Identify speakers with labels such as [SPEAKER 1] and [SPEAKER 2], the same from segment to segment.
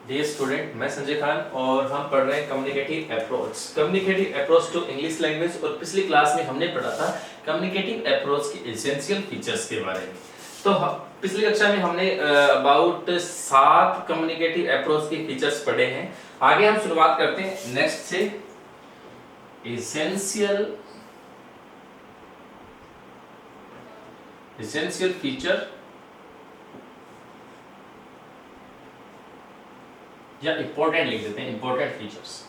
[SPEAKER 1] Dear student, मैं संजय खान और हम पढ़ रहे हैं communicative approach to English language. और पिछली क्लास में हमने पढ़ा था कम्युनिकेटिव अप्रोच के एसेंशियल फीचर्स के बारे में। तो पिछली कक्षा में हमने अबाउट 7 कम्युनिकेटिव अप्रोच के फीचर्स पढ़े हैं। आगे हम शुरुआत करते हैं नेक्स्ट से। एसेंशियल फीचर या इंपॉर्टेंट लिख देते हैं, इंपॉर्टेंट फीचर्स।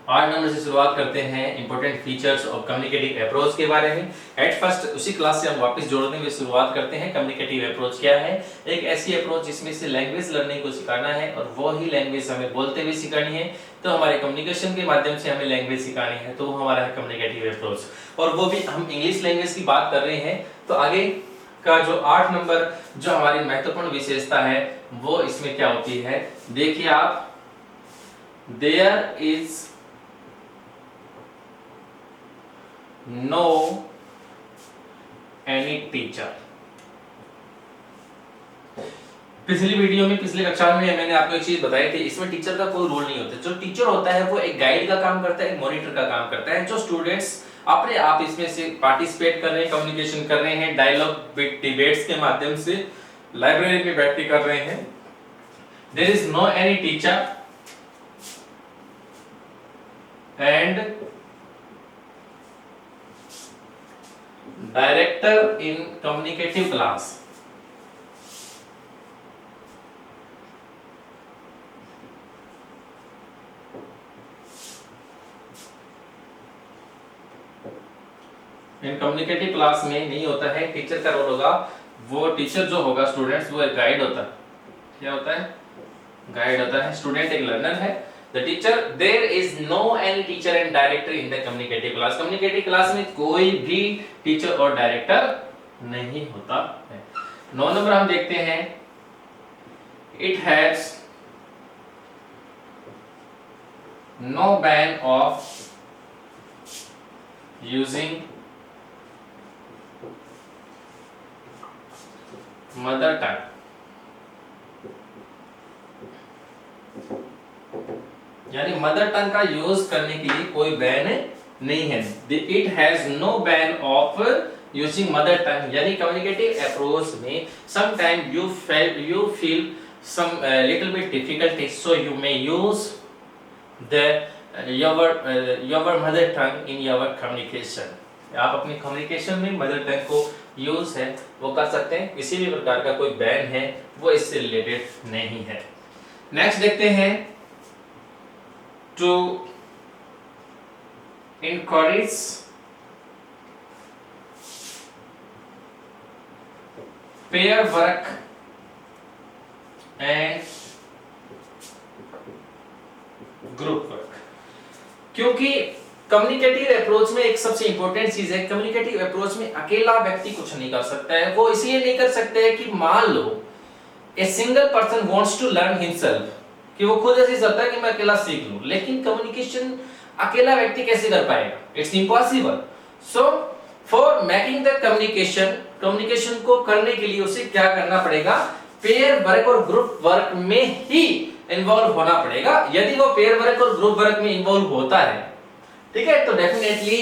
[SPEAKER 1] आज नंबर से शुरुआत करते हैं important features of communicative approach के बारे में। एट फर्स्ट उसी क्लास से हम वापस जोड़ने में शुरुआत करते हैं। कम्युनिकेटिव अप्रोच क्या है? एक ऐसी अप्रोच जिसमें से लैंग्वेज लर्निंग को सिखाना है और वो ही लैंग्वेज हमें बोलते हुए सिखानी है। तो हमारे कम्युनिकेशन के माध्यम से हमें लैंग्वेज सिखानी है, तो वो हमारा है कम्युनिकेटिव अप्रोच। और वो भी हम इंग्लिश लैंग्वेज की बात कर रहे हैं। तो आगे का जो 8 नंबर जो हमारी महत्वपूर्ण विशेषता है वो इसमें क्या होती है, देखिए आप। There is no any teacher. पिछली वीडियो में, पिछले कक्षा में मैंने आपको एक चीज बताई थी, इसमें टीचर का कोई रोल नहीं होता। जो टीचर होता है वो एक गाइड का काम करता है, एक मॉनिटर का काम करता है। जो स्टूडेंट्स अपने आप इसमें से पार्टिसिपेट कर रहे हैं, कम्युनिकेशन कर रहे हैं, डायलॉग डिबेट्स के माध्यम से लाइब्रेरी में बैठ के कर रहे हैं। There is no any teacher and director in communicative class. In communicative class में नहीं होता है, टीचर का रोल होगा। वो टीचर जो होगा स्टूडेंट्स, वो एक गाइड होता है। क्या होता है? गाइड होता है। स्टूडेंट एक लर्नर है। The teacher, there is no any teacher and director in the communicative class. Communicative class में कोई भी टीचर और डायरेक्टर नहीं होता है। 9 नंबर हम देखते हैं। It has no ban of using mother tongue. यानी मदर टंग का यूज करने के लिए कोई बैन नहीं है। It has no ban of using mother tongue. यानी कम्युनिकेटिव अप्रोच में sometime you feel some little bit difficulty, so you may use your mother tongue in your communication. आप अपनी कम्युनिकेशन में मदर टंग को use है वो कर सकते हैं। किसी भी प्रकार का कोई बैन है वो इससे रिलेटेड नहीं है। नेक्स्ट देखते हैं। To encourage pair work and group work. क्योंकि कम्युनिकेटिव अप्रोच में एक सबसे इंपॉर्टेंट चीज है, कम्युनिकेटिव अप्रोच में अकेला व्यक्ति कुछ नहीं कर सकता है। वो इसलिए नहीं कर सकते है कि मान लो a single person wants to learn himself, कि वो खुद ऐसे चाहता है कि मैं अकेला सीख लूं। लेकिन कम्युनिकेशन अकेला व्यक्ति कैसे कर पाएगा? It's impossible. So for making the communication को करने के लिए उसे क्या करना पड़ेगा? पेयर वर्क और ग्रुप वर्क में ही इन्वॉल्व होना पड़ेगा। यदि वो पेयर वर्क और ग्रुप वर्क में इन्वॉल्व होता है, ठीक है, तो definitely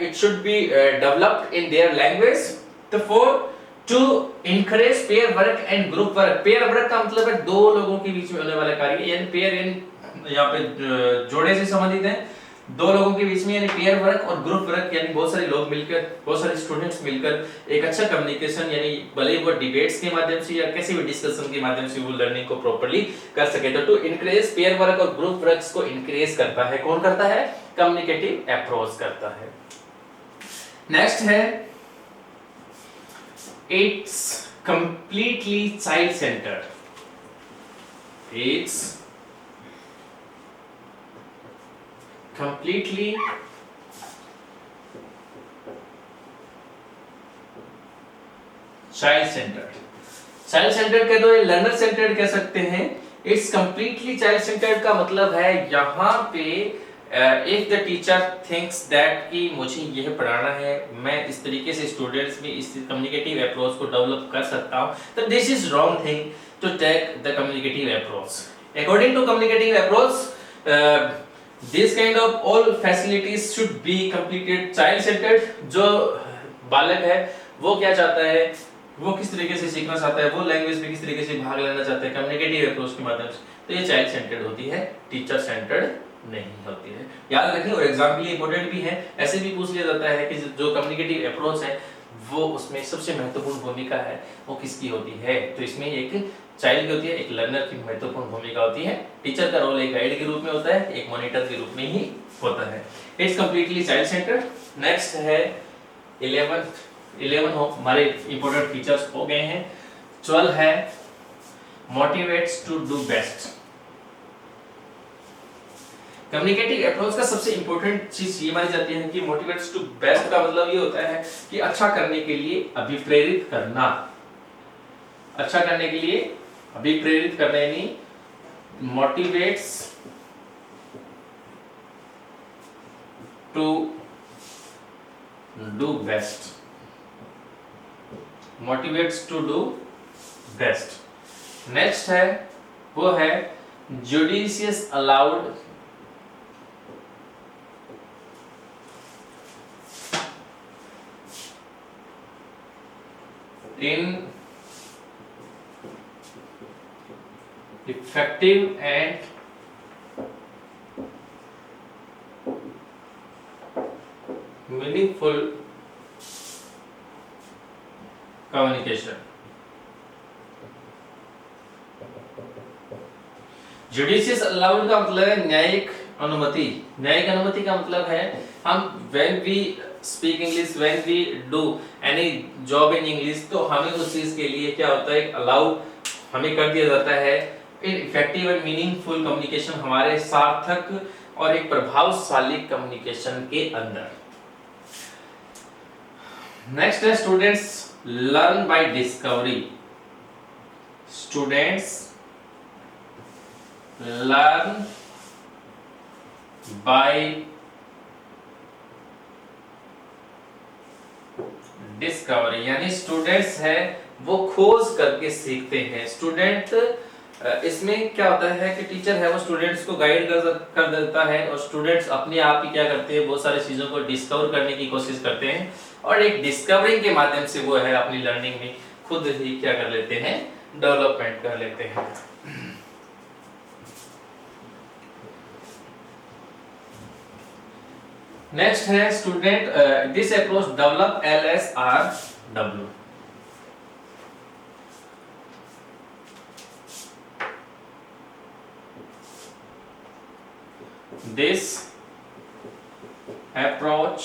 [SPEAKER 1] it should be developed in their language. तो for to encourage pair work and group work. Pair work का मतलब है दो लोगों के बीच में होने वाला कार्य, यानी पेयर यहाँ पे जोड़े से संबंधित है, दो लोगों के बीच में, यानी पेयर वर्क और ग्रुप वर्क, यानी बहुत सारे लोग मिलकर, बहुत सारे स्टूडेंट्स मिलकर एक अच्छा कम्युनिकेशन, यानी भले वो डिबेट्स के माध्यम से या किसी भी डिस्कशन के माध्यम से वो लर्निंग को प्रॉपर्ली कर सके। तो टू इनकरेज पेयर वर्क और ग्रुप वर्क्स को इनकरेज करता है कौन करता है? कम्युनिकेटिव अप्रोच करता है। नेक्स्ट है it's completely child centred. It's completely child centered। Child centred कह दो या लर्नर सेंटर्ड कह सकते हैं। इट्स कंप्लीटली चाइल्ड सेंटर्ड का मतलब है यहाँ पे if the teacher thinks that कि मुझे यह पढ़ाना है, मैं इस तरीके से स्टूडेंट्स में इस कम्युनिकेटिव अप्रोच को डेवलप कर सकता हूँ, तो this is wrong thing to take the communicative approach. According to communicative approach this kind of all facilities should be completed child centred. जो बालक है वो क्या चाहता है, वो किस तरीके से सीखना चाहता है, वो लैंग्वेज में किस तरीके से भाग लेना चाहता है कम्युनिकेटिव अप्रोच के माध्यम से, तो ये चाइल्ड सेंटर्ड होती है, टीचर सेंटर्ड नहीं होती है। याद रखें, और एग्जाम के लिए इंपॉर्टेंट भी है, ऐसे भी पूछ लिया जाता है कि जो कम्युनिकेटिव अप्रोच है वो उसमें सबसे महत्वपूर्ण भूमिका है वो किसकी होती है, तो इसमें एक चाइल्ड की होती है, एक लर्नर की महत्वपूर्ण भूमिका होती है। टीचर का रोल एक गाइड के रूप में होता है, एक मॉनिटर के रूप में ही होता है। It's completely child centred. Next है 11 हमारे इंपॉर्टेंट फीचर्स हो गए हैं। 12 है motivates to do best. Communicative approach का सबसे इंपॉर्टेंट चीज ये मानी जाती है कि मोटिवेट्स टू बेस्ट का मतलब ये होता है कि अच्छा करने के लिए अभिप्रेरित करना, अच्छा करने के लिए अभिप्रेरित करना, यानी motivates to do best, motivates to do best. Next है वो है judicious allowed in effective and meaningful communication। Judicious allowed का मतलब है न्यायिक अनुमति। न्यायिक अनुमति का मतलब है हम when we speak English, when we do any job in English, तो हमें उस चीज के लिए क्या होता है, अलाउ हमें कर दिया जाता है in effective and meaningful communication, हमारे सार्थक और एक प्रभावशाली कम्युनिकेशन के अंदर। नेक्स्ट है students learn by discovery. Students learn by discovery, यानी स्टूडेंट्स है वो खोज करके सीखते हैं। स्टूडेंट इसमें क्या होता है कि टीचर है वो स्टूडेंट्स को गाइड कर देता है और स्टूडेंट्स अपने आप ही क्या करते हैं, बहुत सारी चीजों को डिस्कवर करने की कोशिश करते हैं और एक डिस्कवरिंग के माध्यम से वो है अपनी लर्निंग में खुद ही क्या कर लेते हैं, डेवलपमेंट कर लेते हैं। नेक्स्ट है student this approach develop LSRW। This approach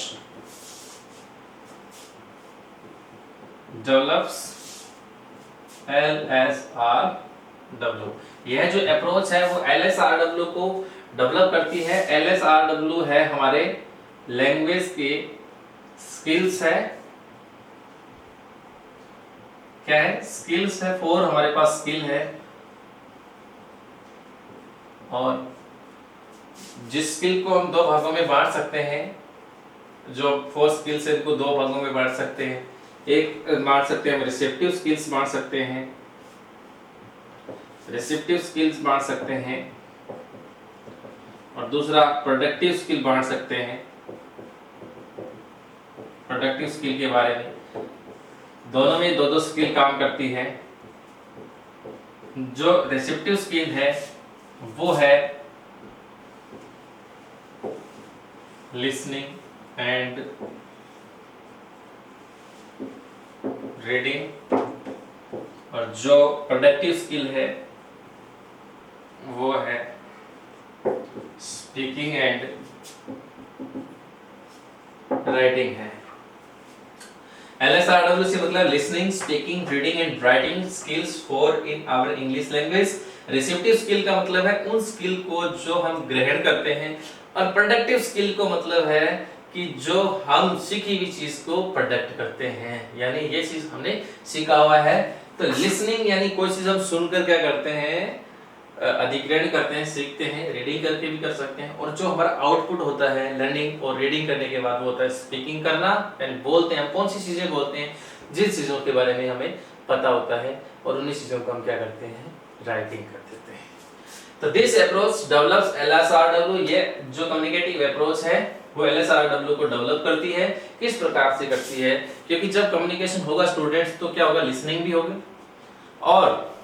[SPEAKER 1] develops LSRW। यह जो अप्रोच है वो LSRW को डेवलप करती है। LSRW है हमारे लैंग्वेज के स्किल्स है, क्या है, स्किल्स है। 4 हमारे पास स्किल है और जिस स्किल को हम 2 भागों में बांट सकते हैं, जो 4 स्किल्स है इनको 2 भागों में बांट सकते हैं। एक बांट सकते हैं रिसेप्टिव स्किल्स बांट सकते हैं, रिसेप्टिव स्किल्स बांट सकते हैं और दूसरा प्रोडक्टिव स्किल बांट सकते हैं। प्रोडक्टिव स्किल के बारे में दोनों में 2-2 स्किल काम करती है। जो रिसेप्टिव स्किल है वो है लिसनिंग एंड रीडिंग और जो प्रोडक्टिव स्किल है वो है स्पीकिंग एंड राइटिंग है। LSRW से मतलब listening, speaking, reading and writing skills for in our English language. Receptive skill का मतलब है उन स्किल को जो हम ग्रहण करते हैं और प्रोडक्टिव स्किल को मतलब है कि जो हम सीखी हुई चीज को प्रोडक्ट करते हैं, यानी ये चीज हमने सीखा हुआ है। तो लिसनिंग यानी कोई चीज हम सुनकर क्या करते हैं, अधिग्रहण करते हैं, सीखते हैं, रीडिंग करके भी कर सकते हैं, और जो हमारा आउटपुट होता है लर्निंग और रीडिंग करने के बाद वो होता है स्पीकिंग करना, यानी बोलते हैं हम कौन सी चीजें बोलते हैं, जिन चीजों के बारे में हमें पता होता है, और उन्हीं चीजों को हम क्या करते हैं, राइटिंग कर देते हैं। तो दिस अप्रोच डेवलप्स LSRW, ये जो कम्युनिकेटिव अप्रोच है वो LSRW को डेवलप करती है। किस प्रकार से करती है, क्योंकि जब कम्युनिकेशन होगा स्टूडेंट्स तो क्या होगा, लिसनिंग भी होगी, और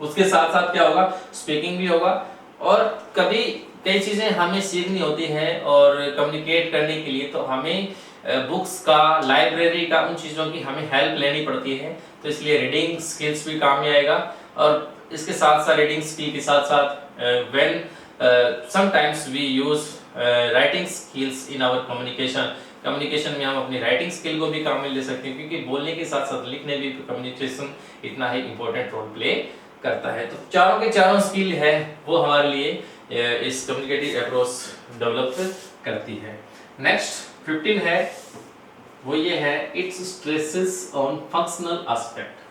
[SPEAKER 1] उसके साथ साथ क्या होगा, स्पीकिंग भी होगा। और कभी कई चीजें हमें सीखनी होती हैं और कम्युनिकेट करने के लिए तो हमें बुक्स का, लाइब्रेरी का, उन चीजों की हमें हेल्प लेनी पड़ती है, तो इसलिए रीडिंग स्किल्स भी काम में आएगा। और इसके साथ साथ रीडिंग स्किल के साथ साथ when sometimes we use writing skills in our communication में हम अपनी राइटिंग स्किल को भी काम में ले सकते हैं, क्योंकि बोलने के साथ साथ लिखने भी कम्युनिकेशन इतना ही इंपॉर्टेंट रोल प्ले करता है। तो चारों के चारों स्किल है वो हमारे लिए इस कम्युनिकेटिव अप्रोच डेवलप करती है। नेक्स्ट 15 है, वो ये है, it's stresses on functional aspect.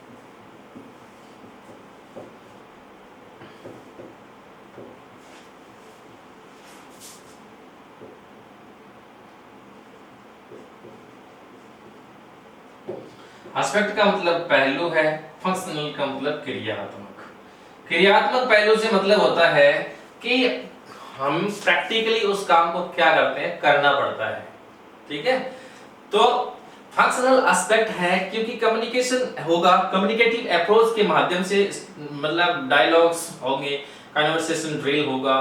[SPEAKER 1] Aspect का मतलब पहलू है, फंक्शनल का मतलब क्रियात्मक। क्रियात्मक पहलू से मतलब होता है कि हम प्रैक्टिकली उस काम को क्या करते हैं, करना पड़ता है, ठीक है। तो फंक्शनल एस्पेक्ट है क्योंकि कम्युनिकेशन होगा, कम्युनिकेटिव अप्रोच के माध्यम से, मतलब डायलॉग्स होंगे, कन्वर्सेशन ड्रिल होगा,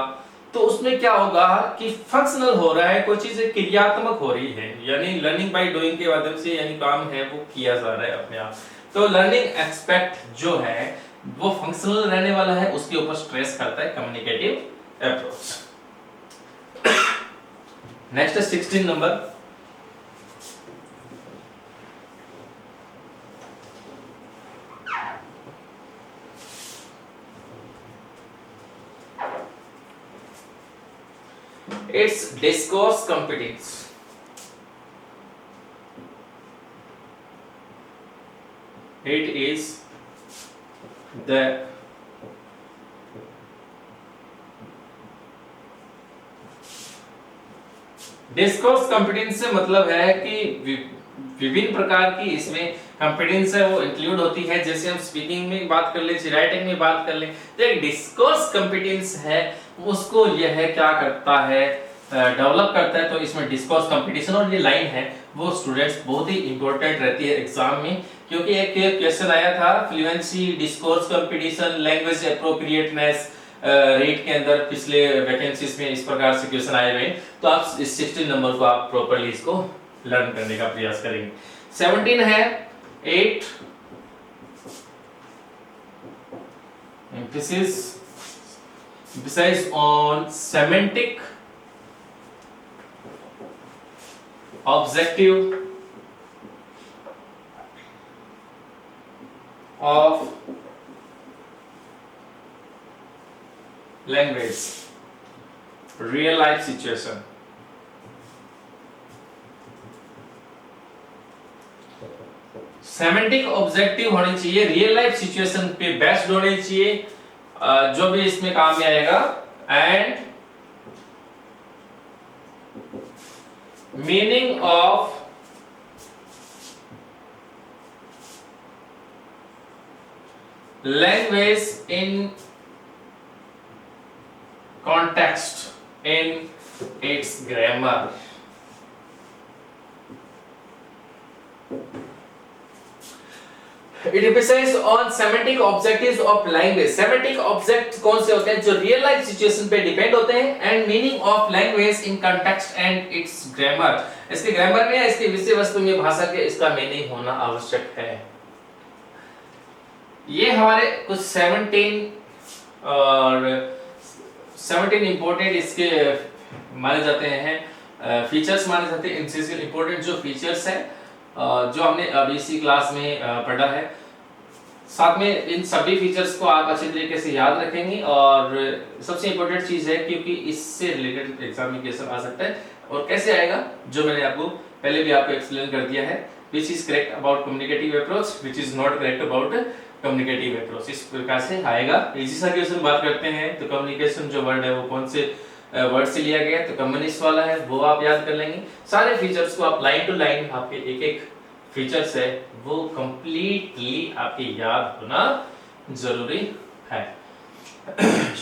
[SPEAKER 1] तो उसमें क्या होगा कि फंक्शनल हो रहा है, कोई चीज क्रियात्मक हो रही है, यानी लर्निंग बाय डूइंग के माध्यम से, यानी काम है वो किया जा रहा है अपने आप। तो लर्निंग एस्पेक्ट जो है वो फंक्शनल रहने वाला है, उसके ऊपर स्ट्रेस करता है communicative approach. Next 16 number, it's discourse competence। it is the discourse competence से मतलब है कि विभिन्न प्रकार की इसमें कॉम्पिटेंस है वो इंक्लूड होती है, जैसे हम स्पीकिंग में बात कर ले, राइटिंग में बात कर ले, तो एक डिस्कोर्स कॉम्पिटेंस है उसको यह क्या करता है, डेवलप करता है। तो इसमें डिस्कोर्स कंपटीशन और ये लाइन है वो स्टूडेंट्स बहुत ही इंपॉर्टेंट रहती है एग्जाम में, क्योंकि एक क्वेश्चन आया था fluency, discourse competition, language appropriateness rate के अंदर पिछले वैकेंसीज में इस प्रकार से क्वेश्चन आए हुए, तो आप इस 16 नंबर को आप प्रॉपर्ली इसको लर्न करने का प्रयास करेंगे। 17 है 8 emphasis on semantic objective of language real life situation। Semantic objective होनी चाहिए, रियल लाइफ सिचुएशन पे बेस्ड होनी चाहिए, जो भी इसमें काम में आएगा, and meaning of language in context in its grammar. It emphasizes on semantic objectives of language। semantic objects कौन से होते हैं, जो रियल लाइफ सिचुएशन पे डिपेंड होते हैं, and meaning of language in context and it's grammar. इसके grammar में, इसके विषय वस्तु में, भाषा के इसका मीनिंग होना आवश्यक है। ये हमारे कुछ 17 और 17 इंपॉर्टेंट इसके माने जाते हैं, फीचर्स माने जाते हैं, इनसे इंपॉर्टेंट जो फीचर्स हैं जो हमने अभी इसी क्लास में पढ़ा है। साथ में इन सभी फीचर्स को आप अच्छे तरीके से याद रखेंगे, और सबसे इंपॉर्टेंट चीज है क्योंकि इससे रिलेटेड एग्जाम में क्वेश्चन आ सकता है, और कैसे आएगा जो मैंने आपको पहले भी आपको एक्सप्लेन कर दिया है, which is correct about communicative approach, which is not correct about communicative approach इस प्रकार से आएगा। इसी सा क्वेश्चन बात करते हैं तो कम्युनिकेशन जो वर्ड है वो कौन से वर्ड से लिया गया, तो कम्युनिस्ट वाला है, वो आप याद कर लेंगे। सारे फीचर्स को आप लाइन टू लाइन, आपके एक एक फीचर्स है वो कंप्लीटली आपके याद होना जरूरी है।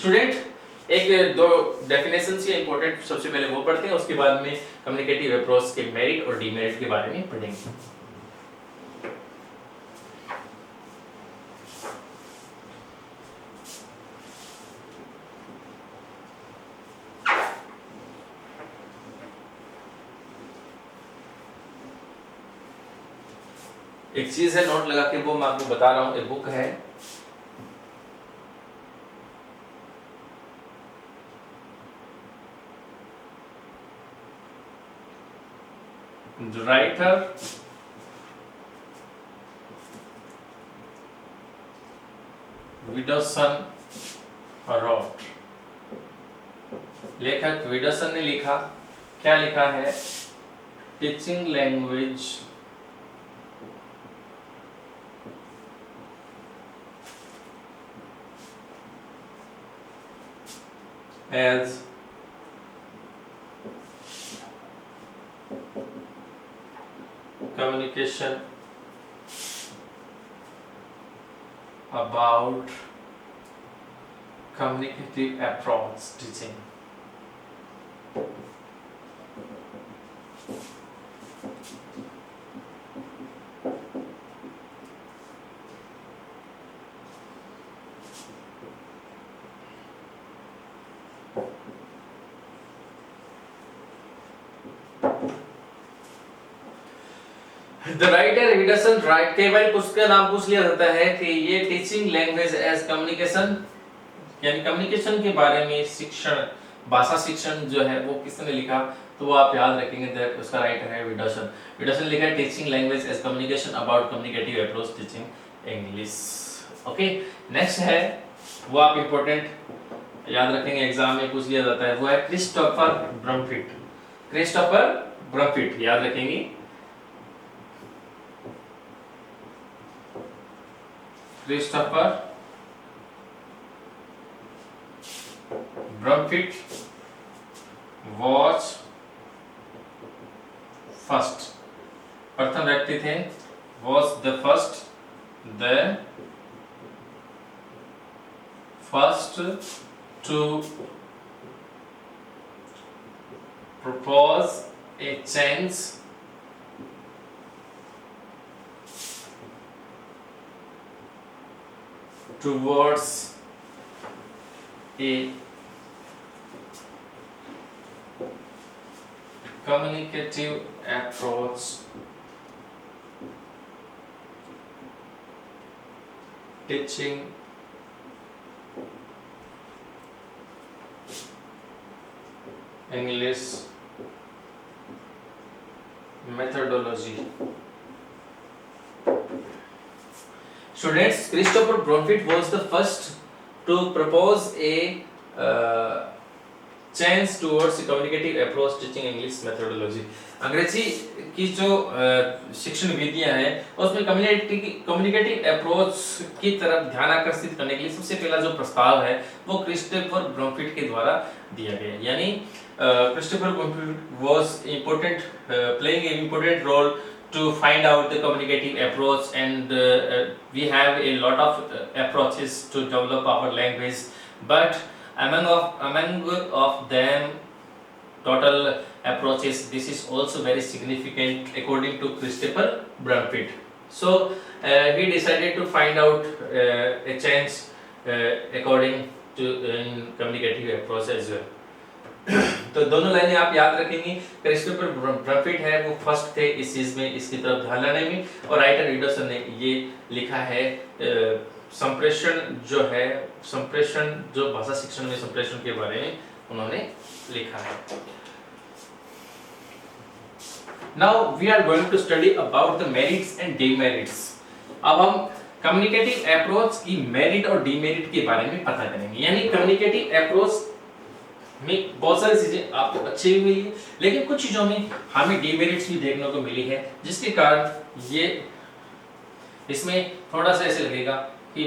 [SPEAKER 1] स्टूडेंट एक दो डेफिनेशंस या इंपॉर्टेंट सबसे पहले वो पढ़ते हैं, उसके बाद में कम्युनिकेटिव अप्रोच के मेरिट और डीमेरिट के बारे में पढ़ेंगे। एक चीज है नोट लगा के, वो मैं आपको बता रहा हूं, एक बुक है राइटर विडोसन रॉट, लेखक विडोसन ने लिखा, क्या लिखा है, teaching language as communication about communicative approach teaching। The writer Widdowson right, कई बार उसका नाम पूछ लिया जाता है कि ये टीचिंग लैंग्वेज एज कम्युनिकेशन, यानी कम्युनिकेशन के बारे में शिक्षण, भाषा शिक्षण जो है वो किसने लिखा, तो वो आप याद रखेंगे, उसका राइटर है विडोसन। विडोसन लिखा है teaching language as communication about communicative approach teaching English. Okay, next है वो आप इंपॉर्टेंट याद रखेंगे, एग्जाम में पूछ लिया जाता है, वो है क्रिस्टोफर ब्रमफिट। क्रिस्टोफर ब्रमफिट याद रखेंगे, Christopher Brumfitt was first, प्रथम व्यक्ति थे, was the first to propose a change towards a communicative approach teaching English methodology। Students, Christopher Brumfitt was the first to propose a change towards a communicative approach teaching English methodology। अंग्रेजी की जो शिक्षण विधियां हैं उसमें communicative approach की तरफ ध्यान आकर्षित करने के लिए सबसे पहला जो प्रस्ताव है वो क्रिस्टोफर ब्रमफिट के द्वारा दिया गया। यानी Christopher ब्रमफिट was important playing an important role to find out the communicative approach, and we have a lot of approaches to develop our language, but among of them total approaches, this is also very significant according to Christopher Brumfitt। So he decided to find out a change according to communicative approach as well। तो दोनों लाइनें आप याद रखेंगे, Christopher ब्रमफिट है वो first थे इस चीज में, इसकी तरफ ध्यान लाने में, और राइटर विडोसन ने ये लिखा है संप्रेषण जो है, संप्रेषण जो भाषा शिक्षण में संप्रेषण के बारे में उन्होंने लिखा है। Now we are going to study about the merits and demerits. अब हम कम्युनिकेटिव अप्रोच की मेरिट और डिमेरिट के बारे में पता करेंगे। यानी कम्युनिकेटिव अप्रोच में बहुत सारी चीजें आपको अच्छी भी मिली है, लेकिन कुछ चीजों में हमें डिमेरिट्स भी देखने को मिली है, जिसके कारण ये इसमें थोड़ा सा ऐसे लगेगा कि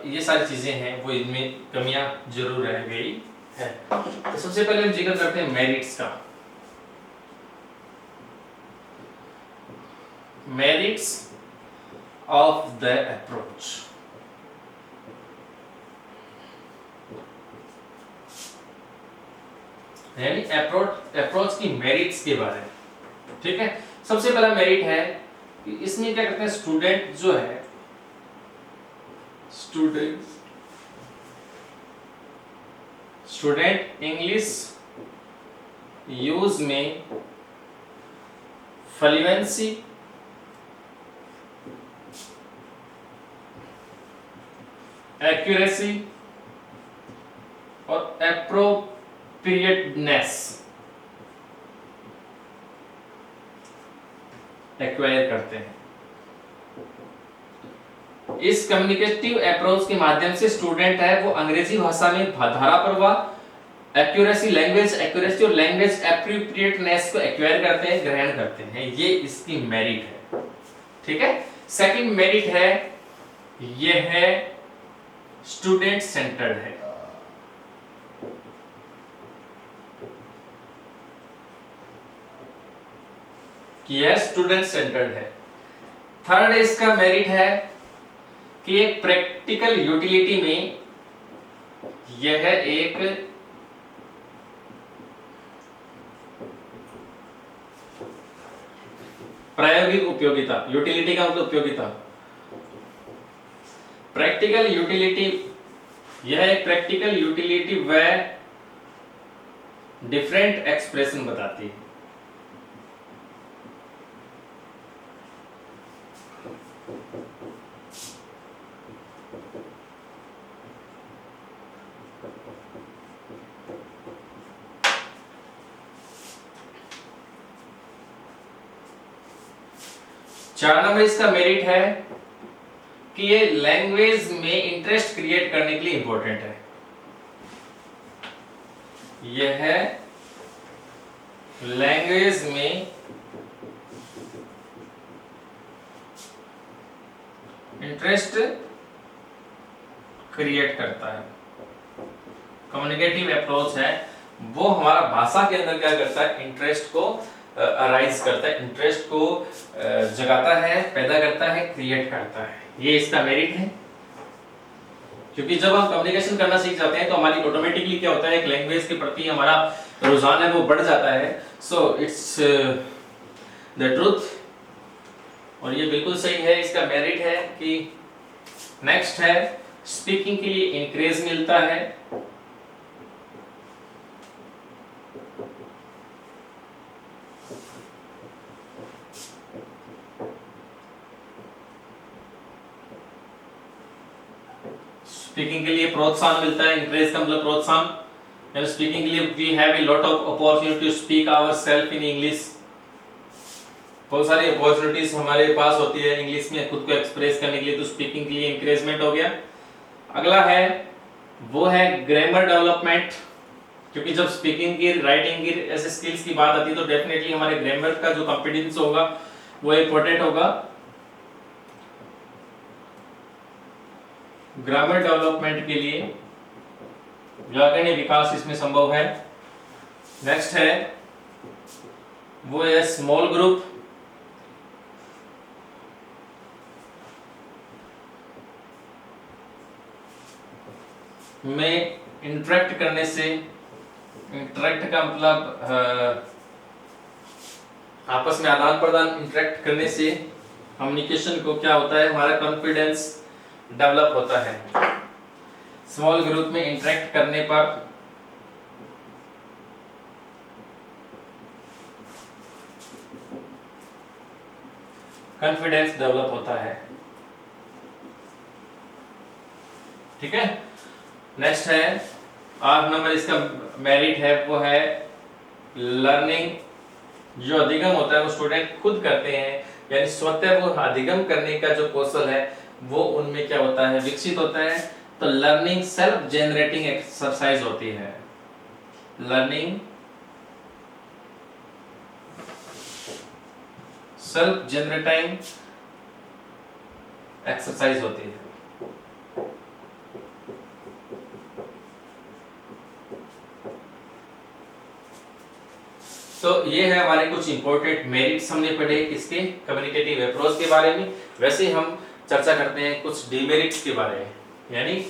[SPEAKER 1] ये सारी चीजें हैं वो इनमें कमियां जरूर रह गई है। तो सबसे पहले हम जिक्र करते हैं मेरिट्स का। Merits of the approach. यानी अप्रोच की मेरिट्स के बारे में। ठीक है, सबसे पहला मेरिट है कि इसमें क्या करते हैं, स्टूडेंट जो है, स्टूडेंट इंग्लिश यूज में फ्लुएंसी, एक्यूरेसी और एप्रोप्रिएटनेस एक्वायर करते हैं। इस कम्युनिकेटिव अप्रोच के माध्यम से स्टूडेंट है वो अंग्रेजी भाषा में धाराप्रवाह, एक्यूरेसी, लैंग्वेज एक्यूरेसी और लैंग्वेज एप्रोप्रिएटनेस को एक्वायर करते हैं, ग्रहण करते हैं। ये इसकी मेरिट है। ठीक है, सेकंड मेरिट है, ये है स्टूडेंट सेंटर्ड है। यह स्टूडेंट सेंटर्ड है। थर्ड इसका मेरिट है कि एक प्रैक्टिकल यूटिलिटी में यह एक प्रायोगिक उपयोगिता, यूटिलिटी का मतलब उपयोगिता, प्रैक्टिकल यूटिलिटी, यह एक प्रैक्टिकल यूटिलिटी व डिफरेंट एक्सप्रेशन बताती है। चार नंबर इसका मेरिट है कि ये लैंग्वेज में इंटरेस्ट क्रिएट करने के लिए इंपॉर्टेंट है। यह है लैंग्वेज में इंटरेस्ट क्रिएट करता है। कम्युनिकेटिव अप्रोच है वो हमारा भाषा के अंदर क्या करता है, इंटरेस्ट को अराइज करता है, इंटरेस्ट को जगाता है, पैदा करता है, क्रिएट करता है। ये इसका मेरिट है। क्योंकि जब हम कम्युनिकेशन करना सीख जाते हैं तो हमारी ऑटोमेटिकली क्या होता है, एक लैंग्वेज के प्रति हमारा रुझान है वो बढ़ जाता है। सो इट्स द ट्रूथ और ये बिल्कुल सही है, इसका मेरिट है। कि नेक्स्ट है स्पीकिंग के लिए इंकरेज मिलता है, स्पीकिंग के लिए प्रोत्साहन मिलता है। इंकरेज का मतलब प्रोत्साहन। एंड स्पीकिंग के लिए we have a lot of opportunity to speak ourselves in English. बहुत सारी अपॉर्चुनिटीज हमारे पास होती है इंग्लिश में खुद को एक्सप्रेस करने के लिए, तो स्पीकिंग के लिए इंकरेजमेंट हो गया। अगला है वो है ग्रामर डेवलपमेंट। क्योंकि जब स्पीकिंग की, राइटिंग की ऐसे स्किल्स की बात आती है तो डेफिनेटली हमारे ग्रामर का जो कॉम्पिटेंस होगा वो इंपॉर्टेंट होगा। ग्रामर डेवलपमेंट के लिए व्याकरणीय विकास इसमें संभव है। नेक्स्ट है वो है स्मॉल ग्रुप। में इंटरेक्ट करने से, इंटरेक्ट का मतलब आपस में आदान प्रदान, इंटरेक्ट करने से कम्युनिकेशन को क्या होता है, हमारा कॉन्फिडेंस डेवलप होता है। स्मॉल ग्रुप में इंटरेक्ट करने पर कॉन्फिडेंस डेवलप होता है। ठीक है, नेक्स्ट है 8 नंबर इसका मेरिट है वो है लर्निंग। जो अधिगम होता है वो स्टूडेंट खुद करते हैं, यानी स्वतः वो अधिगम करने का जो कौशल है वो उनमें क्या होता है, विकसित होता है। तो लर्निंग सेल्फ जनरेटिंग एक्सरसाइज होती है। लर्निंग सेल्फ जनरेटिंग एक्सरसाइज होती है। तो ये है हमारे कुछ इंपॉर्टेंट मेरिट्स हमने पढ़े इसके कम्युनिकेटिव अप्रोच के बारे में। वैसे हम चर्चा करते हैं कुछ डिमेरिट्स के बारे में, यानी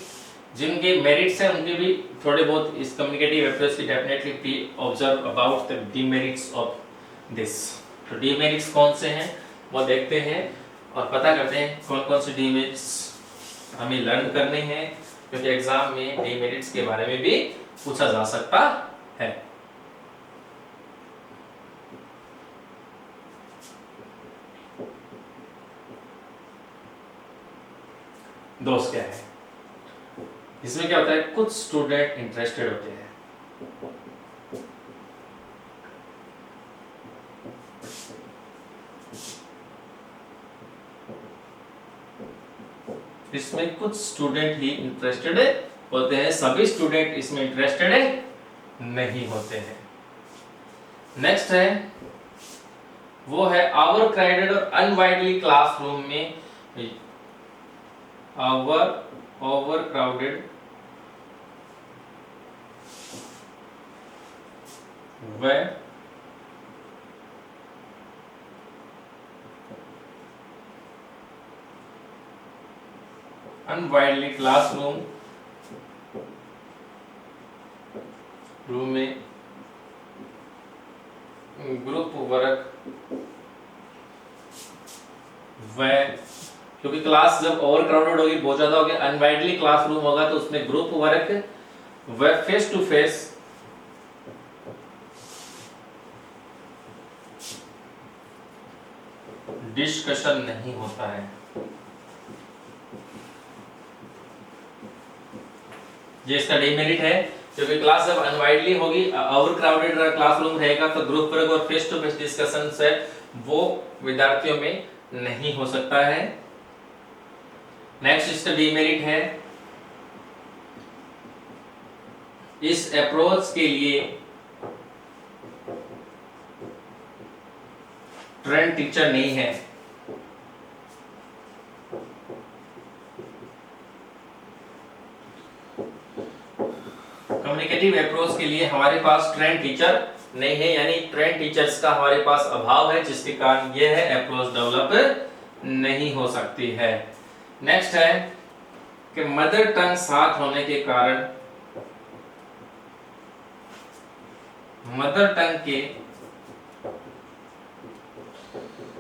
[SPEAKER 1] जिनके मेरिट्स हैं उनके भी थोड़े बहुत इस कम्युनिकेटिव अप्रोच की definitely be observe about the demerits of this. तो डिमेरिट्स कौन से हैं वो देखते हैं और पता करते हैं कौन कौन से डिमेरिट्स हमें लर्न करने हैं, क्योंकि एग्जाम में डिमेरिट्स के बारे में भी पूछा जा सकता है। दोस्त क्या है, इसमें क्या होता है, कुछ स्टूडेंट इंटरेस्टेड होते हैं, इसमें कुछ स्टूडेंट ही इंटरेस्टेड होते हैं, सभी स्टूडेंट इसमें इंटरेस्टेड नहीं होते हैं। नेक्स्ट है वो है ओवर क्राउडेड और अनवाइडली क्लासरूम में, ओवर क्राउडेड व अनवाइडली क्लासरूम में ग्रुप वर्क क्योंकि क्लास जब ओवर क्राउडेड होगी, बहुत ज्यादा होगी, अनवाइडली क्लासरूम होगा तो उसमें ग्रुप वर्क व फेस टू फेस डिस्कशन नहीं होता है। ये इसका डिमेरिट है, क्योंकि क्लास जब अनवाइडली होगी, ओवर क्राउडेड क्लासरूम रहेगा तो ग्रुप वर्क और फेस टू फेस डिस्कशन है वो विद्यार्थियों में नहीं हो सकता है। नेक्स्ट इसका डिमेरिट है, इस अप्रोच के लिए ट्रेंड टीचर नहीं है। कम्युनिकेटिव अप्रोच के लिए हमारे पास ट्रेंड टीचर नहीं है, यानी ट्रेंड टीचर्स का हमारे पास अभाव है, जिसके कारण यह है अप्रोच डेवलप नहीं हो सकती है। नेक्स्ट है कि मदर टंग साथ होने के कारण, मदर टंग के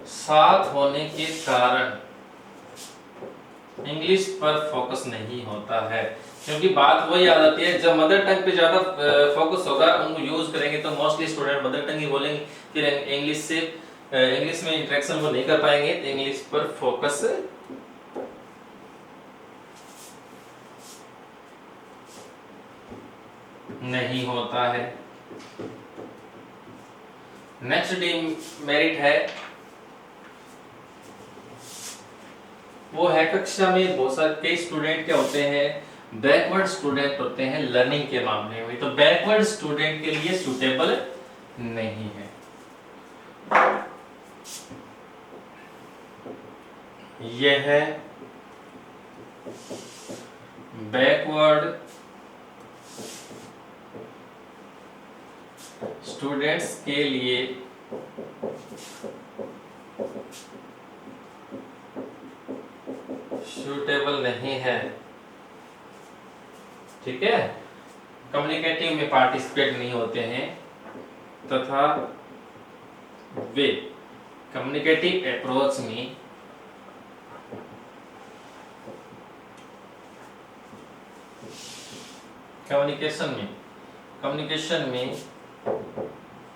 [SPEAKER 1] साथ होने के कारण इंग्लिश पर फोकस नहीं होता है, क्योंकि बात वही आ जाती है, जब मदर टंग पे ज्यादा फोकस होगा, उनको यूज करेंगे तो मोस्टली स्टूडेंट मदर टंग ही बोलेंगे, फिर इंग्लिश में इंटरेक्शन वो नहीं कर पाएंगे, तो इंग्लिश पर फोकस नहीं होता है। नेक्स्ट डिमेरिट है वो है कक्षा में बहुत सारे कई स्टूडेंट क्या होते हैं, बैकवर्ड स्टूडेंट होते हैं लर्निंग के मामले में, तो बैकवर्ड स्टूडेंट के लिए सूटेबल नहीं है। यह है बैकवर्ड स्टूडेंट्स के लिए सूटेबल नहीं है, ठीक है, कम्युनिकेटिव में पार्टिसिपेट नहीं होते हैं तथा वे कम्युनिकेटिव अप्रोच में कम्युनिकेशन में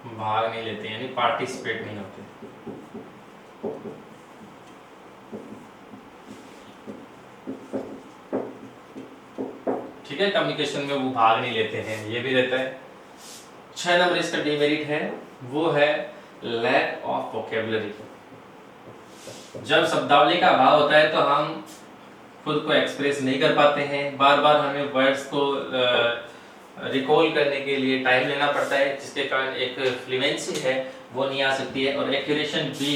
[SPEAKER 1] भाग नहीं लेते, यानी पार्टिसिपेट नहीं होते। ठीक है, कम्युनिकेशन में वो भाग नहीं लेते हैं, ये भी रहता है। 6 नंबर इसका डिमेरिट है वो है लैक ऑफ वोकेबुलरी। जब शब्दावली का अभाव होता है तो हम खुद को एक्सप्रेस नहीं कर पाते हैं, बार बार हमें वर्ड्स को रिकॉल करने के लिए टाइम लेना पड़ता है, जिसके कारण एक फ्लुएंसी है वो नहीं आ सकती है, और एक्यूरेशन भी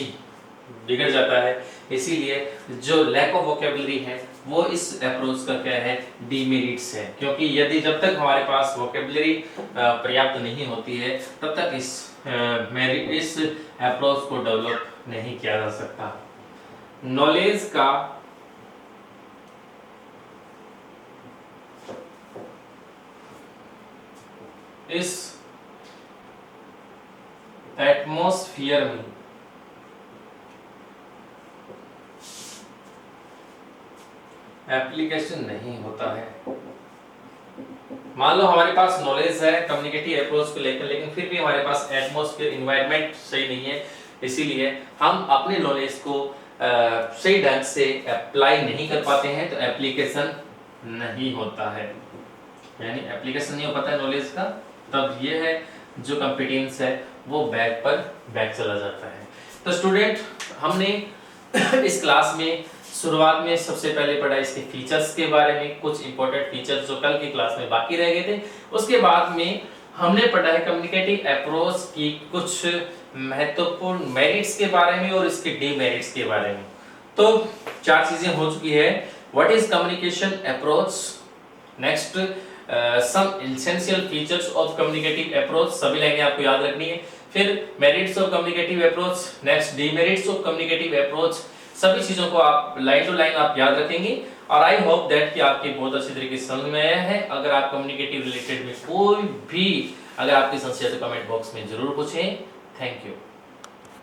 [SPEAKER 1] बिगड़ जाता है। इसीलिए जो लैक ऑफ वोकेबलरी है वो इस अप्रोच का क्या है, डीमेरिट्स है। क्योंकि यदि जब तक हमारे पास वोकेबलरी पर्याप्त नहीं होती है तब तक इस अप्रोच को डेवलप नहीं किया जा सकता। नॉलेज का इस एटमॉस्फेयर में एप्लीकेशन नहीं होता है। मान लो हमारे पास नॉलेज है कम्युनिकेटिव अप्रोच को लेकर, लेकिन फिर भी हमारे पास एटमॉस्फेयर एनवायरनमेंट सही नहीं है, इसीलिए हम अपने नॉलेज को सही ढंग से अप्लाई नहीं कर पाते हैं, तो एप्लीकेशन नहीं होता है। यानी एप्लीकेशन नहीं हो पाता है नॉलेज का, तब ये है जो कॉम्पिटेंस है वो बैक पर बैक चला जाता है। तो स्टूडेंट, हमने इस क्लास में शुरुआत में सबसे पहले पढ़ा इसके फीचर्स के बारे में, कुछ इंपॉर्टेंट फीचर्स जो कल की क्लास में बाकी रह गए थे। उसके बाद में हमने पढ़ा है कम्युनिकेटिव अप्रोच की कुछ महत्वपूर्ण मेरिट्स के बारे में और इसके डीमेरिट्स के बारे में। तो 4 चीजें हो चुकी है। What is communication approach, next sum essential features of communicative approach, सभी लाइनें आपको याद रखनी है। फिर merits of communicative approach, next demerits of communicative approach, सभी चीजों को आप लाइन टू लाइन आप याद रखेंगे। और आई होप दैट कि आपकी बहुत अच्छी तरीके से समझ में आया है। अगर आप कम्युनिकेटिव रिलेटेड में कोई भी अगर आपकी संशय है तो कमेंट बॉक्स में जरूर पूछें। Thank you.